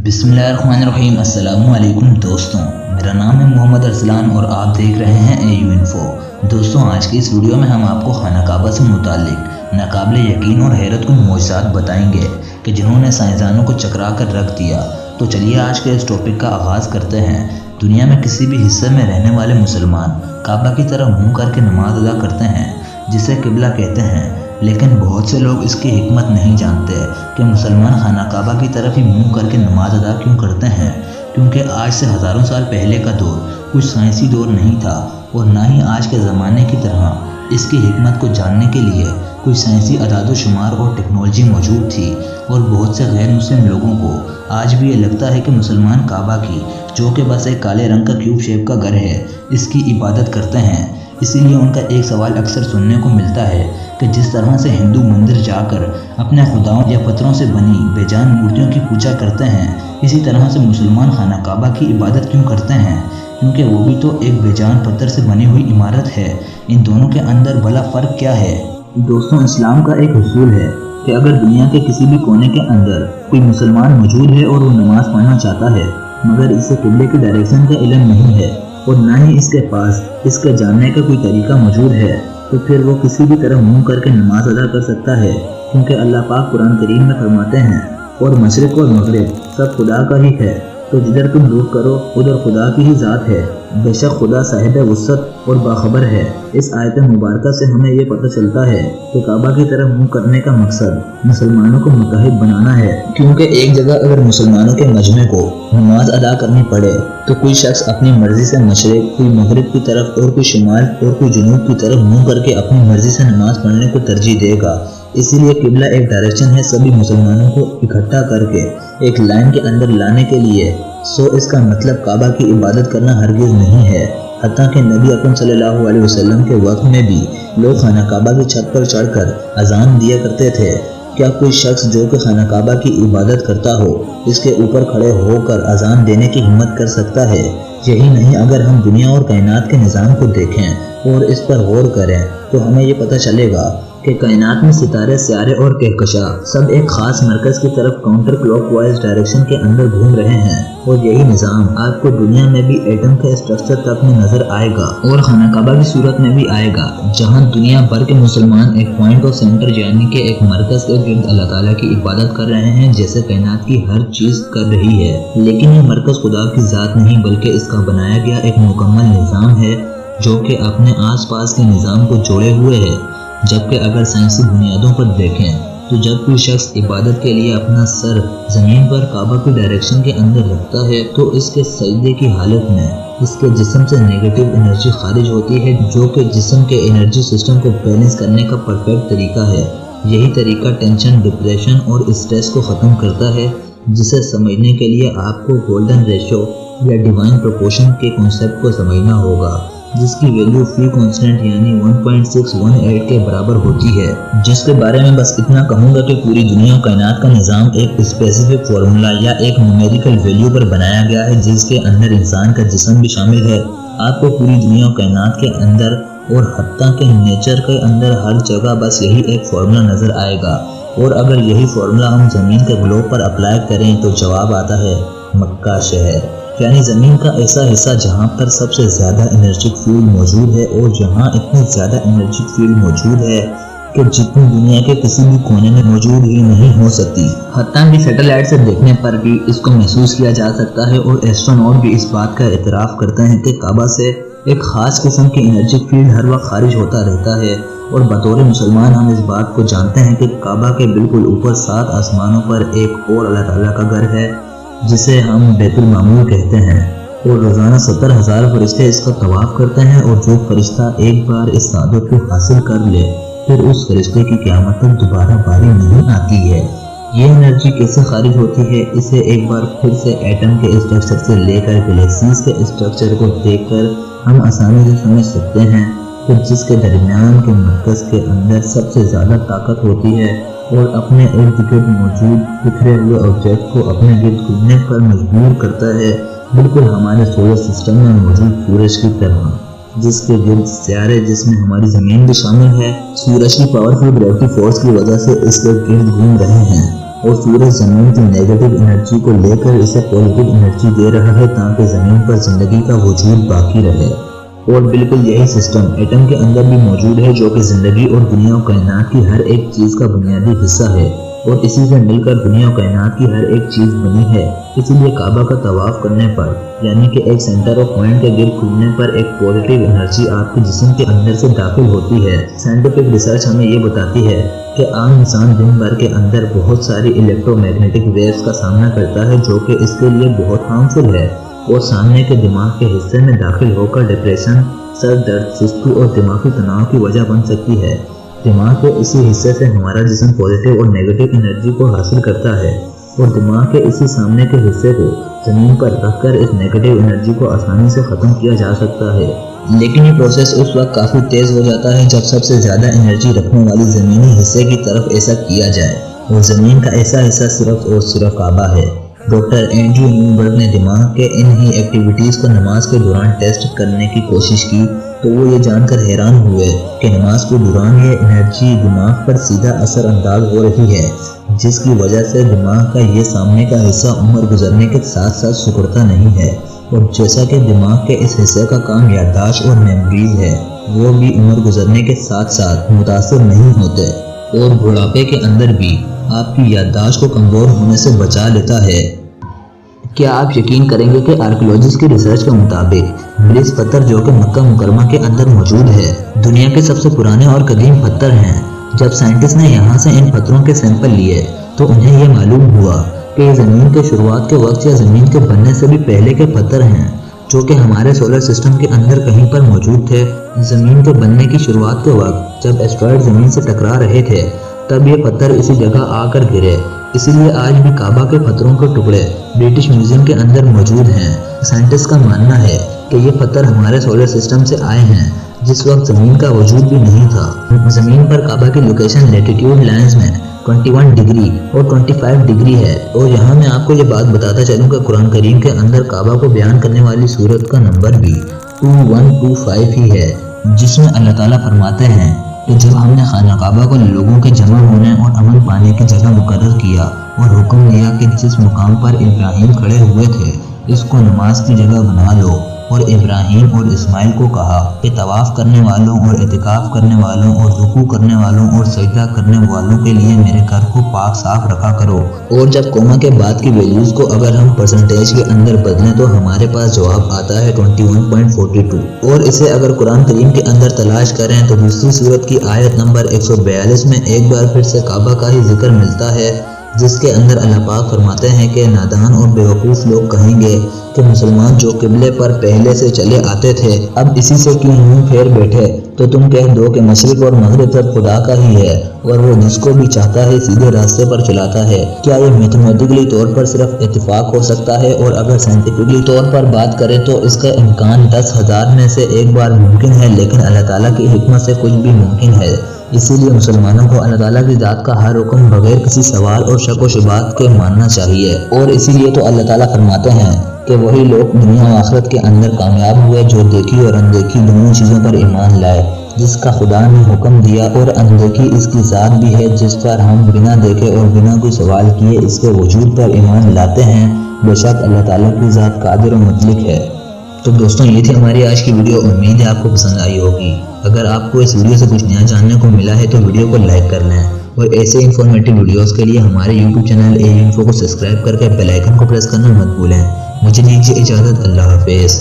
बिस्मिल्लाहिर्रहमानिर्रहीम। अस्सलामु अलैकुम दोस्तों, मेरा नाम है मोहम्मद अरसलान और आप देख रहे हैं AU इन्फो। दोस्तों, आज की इस वीडियो में हम आपको खाना काबा से मुतालिक नाकाबिले यकीन और हैरत कुन मोजज़ात बताएंगे कि जिन्होंने साइंसदानों को चकरा कर रख दिया। तो चलिए आज के इस टॉपिक का आगाज़ करते हैं। दुनिया में किसी भी हिस्से में रहने वाले मुसलमान काबा की तरफ मुँह करके नमाज अदा करते हैं, जिसे किबला कहते हैं। लेकिन बहुत से लोग इसकी हिकमत नहीं जानते कि मुसलमान खाना काबा की तरफ ही मुंह करके नमाज अदा क्यों करते हैं। क्योंकि आज से हज़ारों साल पहले का दौर कुछ साइंसी दौर नहीं था और ना ही आज के ज़माने की तरह इसकी हिकमत को जानने के लिए कोई साइंसी अदाद शुमार और टेक्नोलॉजी मौजूद थी। और बहुत से गैर मुस्लिम लोगों को आज भी ये लगता है कि मुसलमान काबा की, जो कि बस एक काले रंग का क्यूब शेप का घर है, इसकी इबादत करते हैं। इसीलिए उनका एक सवाल अक्सर सुनने को मिलता है कि जिस तरह से हिंदू मंदिर जाकर अपने खुदाओं या पत्थरों से बनी बेजान मूर्तियों की पूजा करते हैं, इसी तरह से मुसलमान खाना काबा की इबादत क्यों करते हैं। क्योंकि वो भी तो एक बेजान पत्थर से बनी हुई इमारत है। इन दोनों के अंदर भला फ़र्क क्या है? दोस्तों, इस्लाम का एक उसूल है कि अगर दुनिया के किसी भी कोने के अंदर कोई मुसलमान मौजूद है और वो नमाज पढ़ना चाहता है, मगर इसे किबले की डायरेक्शन का इल्म नहीं है और ना ही इसके पास इसके जानने का कोई तरीका मौजूद है, तो फिर वो किसी भी तरह मुंह करके नमाज अदा कर सकता है। क्योंकि अल्लाह पाक कुरान करीम में फरमाते हैं, और मशरिक और मगरिब सब खुदा का ही है, तो जिधर तुम रुख करो उधर खुदा की ही ज़ात है। बेशक खुदा साहिब वुसअत और बाखबर है। इस आयत मुबारका से हमें ये पता चलता है कि काबा की तरफ मुंह करने का मकसद मुसलमानों को मुत्तहिद बनाना है। क्योंकि एक जगह अगर मुसलमानों के मजमे को नमाज अदा करनी पड़े तो कोई शख्स अपनी मर्जी से मशरिक, कोई मगरिब की तरफ और कोई शुमाल और कोई जुनूब की तरफ मुंह करके अपनी मर्जी से नमाज पढ़ने को तरजीह देगा। इसीलिए किबला एक डायरेक्शन है सभी मुसलमानों को इकट्ठा करके एक लाइन के अंदर लाने के लिए। सो इसका मतलब काबा की इबादत करना हरगिज़ नहीं है। हत्ता कि नबी अकरम सल्लल्लाहु अलैहि वसल्लम के वक्त में भी लोग खाना काबा की छत पर चढ़कर अजान दिया करते थे। क्या कोई शख्स जो कि खाना काबा की इबादत करता हो इसके ऊपर खड़े होकर अजान देने की हिम्मत कर सकता है? यही नहीं, अगर हम दुनिया और कायनात के निज़ाम को देखें और इस पर गौर करें तो हमें ये पता चलेगा कि कायनात में सितारे, सियारे और कहकशा सब एक खास मरकज की तरफ काउंटर क्लॉकवाइज डायरेक्शन के अंदर घूम रहे हैं। और यही निज़ाम आपको दुनिया में भी एटम के स्ट्रक्चर तक में नजर आएगा और खाना काबा की सूरत में भी आएगा, जहां दुनिया भर के मुसलमान एक पॉइंट ऑफ सेंटर यानी कि एक मरकज के गिर्द अल्लाह ताला की इबादत कर रहे हैं, जैसे कायनात की हर चीज कर रही है। लेकिन ये मरकज खुदा की जात नहीं बल्कि इसका बनाया गया एक मुकम्मल निज़ाम है जो कि अपने आस पास के निज़ाम को जोड़े हुए है। जबकि अगर साइंसी बुनियादों पर देखें तो जब कोई शख्स इबादत के लिए अपना सर ज़मीन पर काबा की डायरेक्शन के अंदर रखता है तो इसके सजदे की हालत में इसके जिस्म से नेगेटिव एनर्जी खारिज होती है, जो कि जिस्म के एनर्जी सिस्टम को बैलेंस करने का परफेक्ट तरीका है। यही तरीका टेंशन, डिप्रेशन और स्ट्रेस को ख़त्म करता है, जिसे समझने के लिए आपको गोल्डन रेशो या डिवाइन प्रोपोर्शन के कॉन्सेप्ट को समझना होगा, जिसकी वैल्यू फी कांस्टेंट यानी 1.618 के बराबर होती है। जिसके बारे में बस इतना कहूँगा कि पूरी दुनिया कायनात का निज़ाम एक स्पेसिफिक फार्मूला या एक न्यूमेरिकल वैल्यू पर बनाया गया है, जिसके अंदर इंसान का जिस्म भी शामिल है। आपको पूरी दुनिया कायनात के अंदर और हत्ता के नेचर के अंदर हर जगह बस यही एक फार्मूला नज़र आएगा। और अगर यही फार्मूला हम ज़मीन के ग्लोब पर अप्लाई करें तो जवाब आता है मक्का शहर, यानी ज़मीन का ऐसा हिस्सा जहाँ पर सबसे ज़्यादा एनर्जिक फ्यूल मौजूद है और जहाँ इतनी ज़्यादा एनर्जिक फ्यूल मौजूद है कि जितनी दुनिया के किसी भी कोने में मौजूद ही नहीं हो सकती। हत्ता कि सैटेलाइट से देखने पर भी इसको महसूस किया जा सकता है और एस्ट्रोनॉट भी इस बात का इतराफ़ करते हैं कि काबा से एक ख़ास किस्म की एनर्जिक फील्ड हर वक्त खारिज होता रहता है। और बतौर मुसलमान हम इस बात को जानते हैं कि काबा के बिल्कुल ऊपर 7 आसमानों पर एक और अल्लाह ताला का घर है, जिसे हम बैतुल मामूर कहते हैं। और रोज़ाना 70,000 फरिश्ते इसका तवाफ़ करते हैं और जो फरिश्ता एक बार इस सादत को हासिल कर ले फिर उस फरिश्ते की क़यामत तक दोबारा बारी नहीं आती है। ये एनर्जी कैसे खारिज होती है, इसे एक बार फिर से एटम के स्ट्रक्चर से लेकर गैलेक्सीज के स्ट्रक्चर को देखकर हम आसानी से समझ सकते हैं कि जिसके दरमियान के मरकज़ के अंदर सबसे ज़्यादा ताकत होती है और अपने इर्द गिर्द मौजूद बिखरे हुए ऑब्जेक्ट को अपने गिर्द घूमने पर मजबूर करता है, बिल्कुल हमारे सोलर सिस्टम में मौजूद सूरज की तरह, जिसके गिर्द सियारे, जिसमें हमारी ज़मीन भी शामिल है, सूरज की पावरफुल ग्रेविटी फोर्स की वजह से इसके गिर्द घूम रहे हैं। اور سورج زمین کی نیگیٹو انرجی کو لے کر اسے پازیٹیو انرجی دے رہا ہے تاکہ زمین پر زندگی کا وجود باقی رہے۔ اور بالکل یہی سسٹم ایٹم کے اندر بھی موجود ہے جو کہ زندگی اور دنیا و کائنات کی ہر ایک چیز کا بنیادی حصہ ہے، اور اسی سے مل کر دنیا و کائنات کی ہر ایک چیز بنی ہے۔ اسی لیے کعبہ کا طواف کرنے پر یعنی کہ ایک سینٹر آف پوائنٹ کے گرد گھومنے پر ایک پازیٹیو انرجی آپ کے جسم کے اندر سے داخل ہوتی ہے۔ سائنٹیفک ریسرچ ہمیں یہ بتاتی ہے کہ عام انسان دن بھر کے اندر بہت ساری الیکٹرو میگنیٹک ویوز کا سامنا کرتا ہے جو کہ اس کے لیے بہت ہارمفل ہے، اور سامنے کے دماغ کے حصے میں داخل ہو کر ڈپریشن، سر درد، سستی اور دماغی تناؤ کی وجہ بن سکتی ہے۔ دماغ کے اسی حصے سے ہمارا جسم پازیٹیو اور نیگیٹو انرجی کو حاصل کرتا ہے، اور دماغ کے اسی سامنے کے حصے کو زمین پر رکھ کر اس نیگیٹو انرجی کو آسانی سے ختم کیا جا سکتا ہے۔ لیکن یہ پروسیس اس وقت کافی تیز ہو جاتا ہے جب سب سے زیادہ انرجی رکھنے والی زمینی حصے کی طرف ایسا کیا جائے، اور زمین کا ایسا حصہ صرف اور صرف کعبہ ہے۔ ڈاکٹر اینڈریو نیوبرگ نے دماغ کے ان ہی ایکٹیویٹیز کو نماز کے دوران ٹیسٹ کرنے کی کوشش کی تو وہ یہ جان کر حیران ہوئے کہ نماز کے دوران یہ انرجی دماغ پر سیدھا اثر انداز ہو رہی ہے، جس کی وجہ سے دماغ کا یہ سامنے کا حصہ عمر گزرنے کے ساتھ ساتھ سکڑتا نہیں ہے، اور جیسا کہ دماغ کے اس حصے کا کام یادداشت اور میموریز ہے، وہ بھی عمر گزرنے کے ساتھ ساتھ متاثر نہیں ہوتے، اور بڑھاپے کے اندر بھی آپ کی یادداشت کو کمزور ہونے سے بچا لیتا ہے۔ کیا آپ یقین کریں گے کہ آرکیولوجسٹ کی ریسرچ کے مطابق بلس پتھر جو کہ مکہ مکرمہ کے اندر موجود ہے دنیا کے سب سے پرانے اور قدیم پتھر ہیں۔ جب سائنٹسٹ نے یہاں سے ان پتھروں کے سیمپل لیے تو انہیں یہ معلوم ہوا کہ یہ زمین کے شروعات کے وقت یا زمین کے بننے سے بھی پہلے کے پتھر ہیں جو کہ ہمارے سولر سسٹم کے اندر کہیں پر موجود تھے۔ زمین کے بننے کی شروعات کے وقت جب ایسٹرائڈ زمین سے ٹکرا رہے تھے تب یہ پتھر اسی جگہ آ کر گرے، اسی لیے آج بھی کعبہ کے پتھروں کے ٹکڑے برٹش میوزیم کے اندر موجود ہیں۔ سائنٹسٹ کا ماننا ہے کہ یہ پتھر ہمارے سولر سسٹم سے آئے ہیں جس وقت زمین کا وجود بھی نہیں تھا۔ زمین پر کعبہ کی لوکیشن لیٹیٹیوڈ لائنز میں 21 ڈگری اور 25 ڈگری ہے، اور یہاں میں آپ کو یہ بات بتاتا چلوں کہ قرآن کریم کے اندر کعبہ کو بیان کرنے والی سورت کا نمبر بھی 2125 ہی ہے، جس میں اللہ تعالیٰ فرماتے ہیں کہ جب ہم نے خانہ کعبہ کو لوگوں کے جمع ہونے اور امن پانے کی جگہ مقرر کیا اور حکم دیا کہ جس مقام پر ابراہیم کھڑے ہوئے تھے اس کو نماز کی جگہ بنا لو، اور ابراہیم اور اسماعیل کو کہا کہ طواف کرنے والوں اور اعتکاف کرنے والوں اور رکوع کرنے والوں اور سجدہ کرنے والوں کے لیے میرے گھر کو پاک صاف رکھا کرو۔ اور جب کوما کے بعد کی ویلیوز کو اگر ہم پرسنٹیج کے اندر بدلیں تو ہمارے پاس جواب آتا ہے 21.42، اور اسے اگر قرآن کریم کے اندر تلاش کریں تو دوسری سورت کی آیت نمبر 142 میں ایک بار پھر سے کعبہ کا ہی ذکر ملتا ہے، جس کے اندر اللہ پاک فرماتے ہیں کہ نادان اور بیوقوف لوگ کہیں گے کہ مسلمان جو قبلے پر پہلے سے چلے آتے تھے اب اسی سے کیوں منہ پھیر بیٹھے، تو تم کہہ دو کہ مشرق اور مغرب سب خدا کا ہی ہے اور وہ جس کو بھی چاہتا ہے سیدھے راستے پر چلاتا ہے۔ کیا یہ میتھمیٹیکلی طور پر صرف اتفاق ہو سکتا ہے، اور اگر سائنٹیفکلی طور پر بات کریں تو اس کا امکان 10,000 میں سے ایک بار ممکن ہے، لیکن اللہ تعالیٰ کی حکمت سے کچھ بھی ممکن ہے۔ اسی لیے مسلمانوں کو اللہ تعالیٰ کی ذات کا ہر حکم بغیر کسی سوال اور شک و شبہات کے ماننا چاہیے، اور اسی لیے تو اللہ تعالیٰ فرماتے ہیں کہ وہی لوگ دنیا و آخرت کے اندر کامیاب ہوئے جو دیکھی اور اندیکھی دونوں چیزوں پر ایمان لائے، جس کا خدا نے حکم دیا، اور اندیکھی اس کی ذات بھی ہے جس پر ہم بنا دیکھے اور بنا کوئی سوال کیے اس کے وجود پر ایمان لاتے ہیں۔ بے شک اللہ تعالیٰ کی ذات قادر و مطلق ہے۔ تو دوستوں یہ تھی ہماری آج کی ویڈیو، امید ہے آپ کو پسند آئی ہوگی۔ اگر آپ کو اس ویڈیو سے کچھ نیا جاننے کو ملا ہے تو ویڈیو کو لائک کر لیں، اور ایسے انفارمیٹیو ویڈیوز کے لیے ہمارے YouTube channel a you info کو سبسکرائب کر کے بیل آئیکن کو پریس کرنا مت بھولیں۔ مجھے دیجیے اجازت، اللہ حافظ۔